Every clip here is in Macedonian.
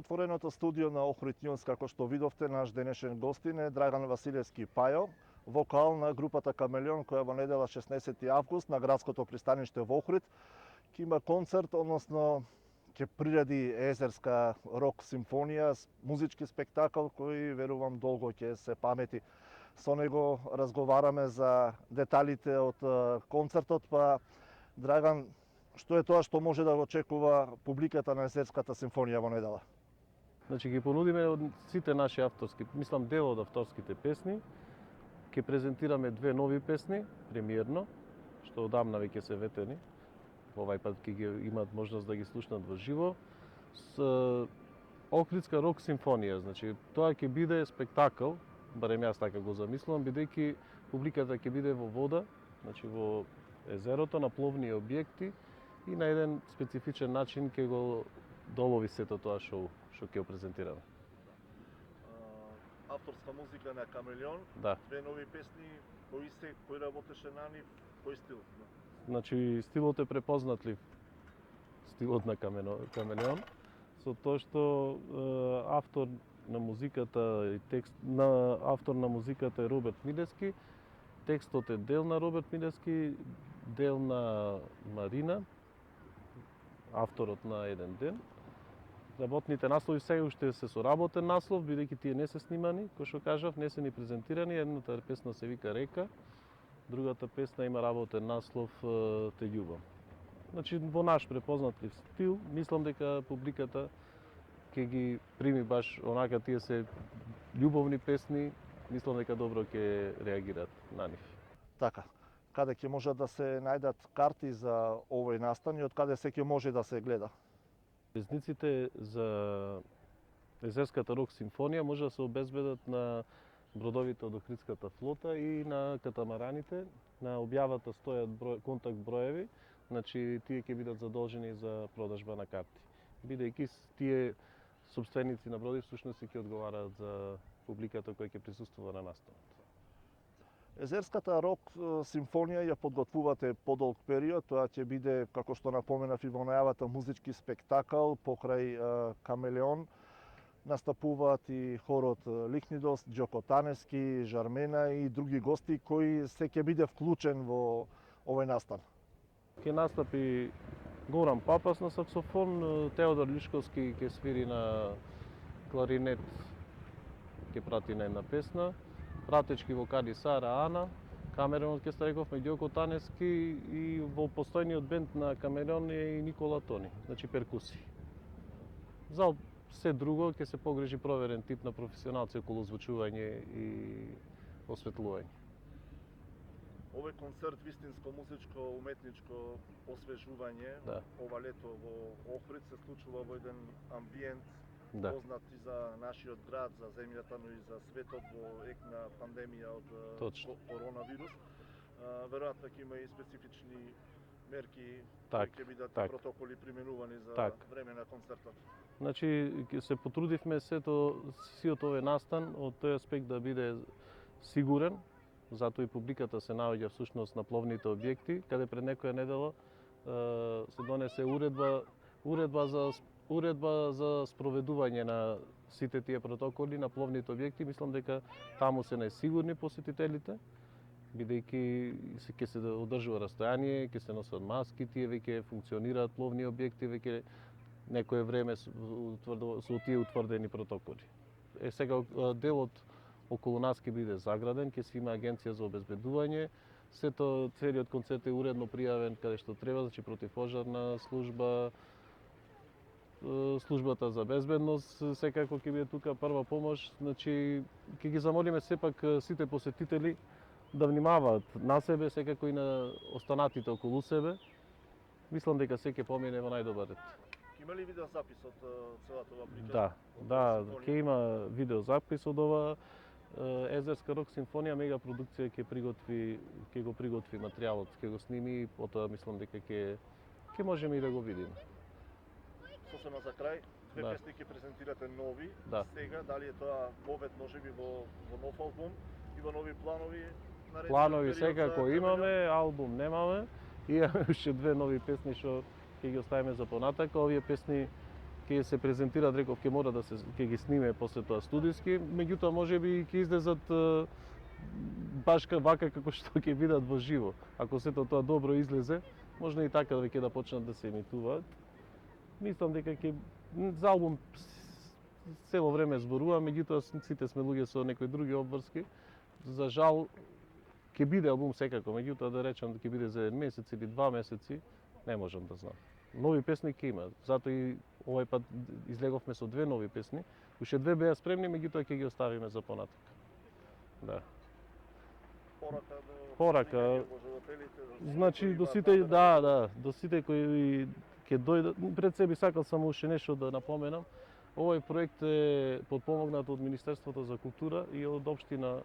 отвореното студио на Охрид News, како што видовте, наш денешен гостин е Драган Василевски Пајо, вокал на групата Камелеон, која во недела 16 август на градското пристаниште во Охрид ќе има концерт, односно ќе приреди езерска рок симфонија, музички спектакл кој верувам долго ќе се памети. Со него разговараме за деталите од концертот, па Драган, што е тоа што може да го очекува публиката на езерската симфонија во недела? Значи ги понудиме од сите наши авторски, мислам дел од авторските песни. Ќе презентираме две нови песни, премиерно, што одамна веќе се ветени. Овај пат ќе ги имаат можност да ги слушнат во живо. С Охридска рок симфонија, значи тоа ќе биде спектакл, барем јас така го замислувам, бидејќи публиката ќе биде во вода, значи во езерото на пловни објекти и на еден специфичен начин ќе го долови сето тоа шоу што ќе го презентираме. Авторска музика на Камелеон, Да. две нови песни, кој работеше на нив, кој стил? Значи стилот е препознатлив, стилот на Камелеон, со тоа што автор на музиката и автор на музиката е Роберт Милевски, текстот е дел на Роберт Милевски, дел на Марина, авторот на Еден ден. Работните наслови сега уште се со работен наслов, бидејќи тие не се снимани, кој што кажав, не се ни презентирани. Едната песна се вика Река, другата песна има работен наслов Те љубам. Значи во наш препознатлив стил, мислам дека публиката ќе ги прими баш онака, тие се љубовни песни, мислам дека добро ќе реагираат на нив. Така, каде ќе може да се најдат карти за овој настан и од каде се ќе може да се гледа? Везниците за езерската рок симфонија може да се обезбедат на бродовите од Охридската флота и на катамараните. На објавата стојат контакт броеви, значи тие ќе бидат задолжени за продажба на карти. Бидејќи тие собственици на броди всушност ќе одговараат за публиката која ќе присуствува на настанот. Езерската рок симфонија ја подготвувате подолг период, тоа ќе биде, како што напоменав и во најавата, музички спектакл покрај Камелеон. Настапуваат и хорот Лихнидос, Џоко Таневски, Жармена и други гости кои се ќе биде вклучен во овој настан. Ќе настапи Горан Папас на саксофон, Теодор Лишковски ќе свири на кларинет, ќе прати на една песна, пратечки вокали Сара Ана, камерен оркестар рековме Џоко Таневски и во постојниот бенд на Камелеон е и Никола Тони, значи перкусии. За се друго ќе се погрижи проверен тип на професионалци околу звучување и осветлување. Овој концерт вистинско музичко уметничко освежување, Да. ова лето во Охрид се случува во еден амбиент Да. познат и за нашиот град, за земјата, но и за светот во ек на пандемија од Точно. коронавирус. Веројатно ќе има и специфични мерки Так, кои ќе бидат так. протоколи применувани за Так. време на концертот. Значи ќе се потрудивме сиот овој настан од тој аспект да биде сигурен, затоа и публиката се наоѓа всушност на пловните објекти, каде пред некоја недела се донесе уредба за спроведување на сите тие протоколи на пловните објекти. Мислам дека таму се најсигурни посетителите, бидејќи ќе се одржува растојание, ќе се носат маски, тие веќе функционираат пловни објекти, веќе некое време со тие утврдени протоколи. Сега делот околу нас ќе биде заграден, ќе се има агенција за обезбедување, целиот концерт е уредно пријавен каде што треба, значи противпожарна служба, службата за безбедност, секако ќе биде тука прва помош, значи ќе ги замолиме сепак сите посетители да внимаваат на себе, секако и на останатите околу себе. Мислам дека се ќе помине во најдобар ред. Има ли видеозапис од целата ова приказ? Да, ќе има видеозапис од ова езерска рок симфонија, мега продукција ќе го приготви материјалот, ќе го сними и потоа мислам дека ќе можеме и да го видиме. Сосема за крај, две Да. песни ќе презентирате нови. Да. Сега, дали е тоа повед можеби во нов албум и во нови планови? Планови секако имаме, албум немаме. Имаме уште две нови песни што ќе ги оставиме за понатака. Овие песни ќе се презентираат, реков, ќе ги сниме после тоа студиски, меѓутоа можеби ќе излезат баш вака како што ќе бидат во живо. Ако сето тоа добро излезе, можно и така веќе да почнат да се емитуваат. Мислам дека ќе за албум цело време зборувам, меѓутоа сите сме луѓе со некои други обврски. За жал ќе биде албум секако, меѓутоа да речам да ќе биде за 1 месец или 2 месеци, не можам да знам. Нови песни ќе има, затоа и овој пат излеговме со 2 нови песни. Уште 2 беа спремни, меѓутоа ќе ги оставиме за понатак. Да. Порака. Значи до сите, до сите кои ќе дојдат, пред себе сакал сам уште нешто да напоменам. Овој проект е подпомогнат од Министерството за култура и од општина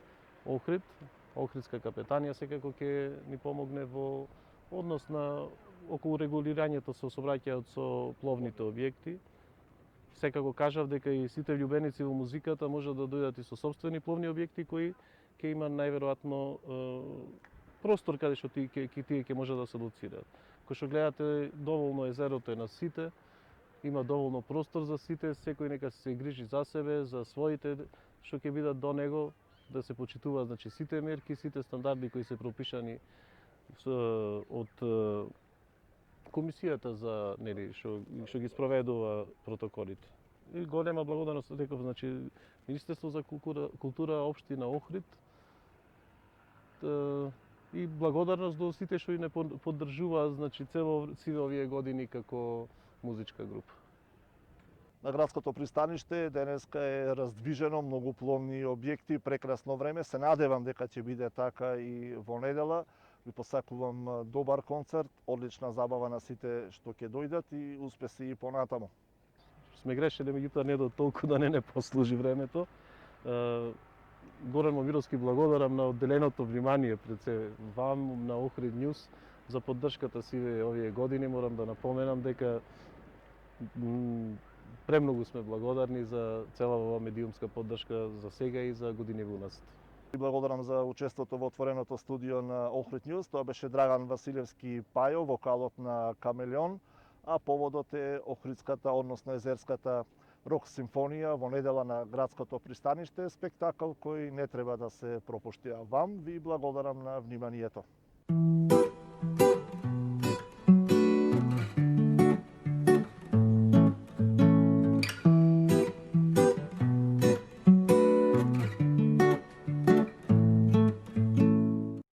Охрид. Охридска капетанија секако ќе ни помогне во однос на околу регулирањето со сообраќајот со пловните објекти. Секако кажав дека и сите љубеници во музиката можат да дојдат и со сопствени пловни објекти кои ќе има најверојатно простор каде што тие ќе можат да се лоцираат. Кој што гледате, доволно езерото е на сите, има доволно простор за сите, секој нека се грижи за себе, за своите што ќе бидат до него, да се почитуваат, значи, сите мерки, сите стандарди кои се пропишани од комисијата за што ги спроведува протоколите. И голема благодарност, реков, значи, Министерство за култура, општина Охрид, и благодарност до сите што и не поддржуваат, значи, сите овие години како музичка група. На градското пристаниште денеска е раздвижено, многу пловни објекти, прекрасно време. Се надевам дека ќе биде така и во недела. Ви посакувам добар концерт, одлична забава на сите што ќе дојдат и успеси и понатаму. Сме грешили, меѓутоа не до толку да не послужи времето. Горан Момировски, благодарам на одделеното внимание пред се вам на Охрид News за поддршката си овие години. Морам да напоменам дека премногу сме благодарни за цела ова медиумска поддршка за сега и за години уназад. Благодарам за учеството во отвореното студио на Охрид News. Тоа беше Драган Василевски Пајо, вокалот на Камелеон, а поводот е Охридската, односно Езерската рок симфонија во недела на градското пристаниште, спектакл кој не треба да се пропушти. Вам ви благодарам на вниманието.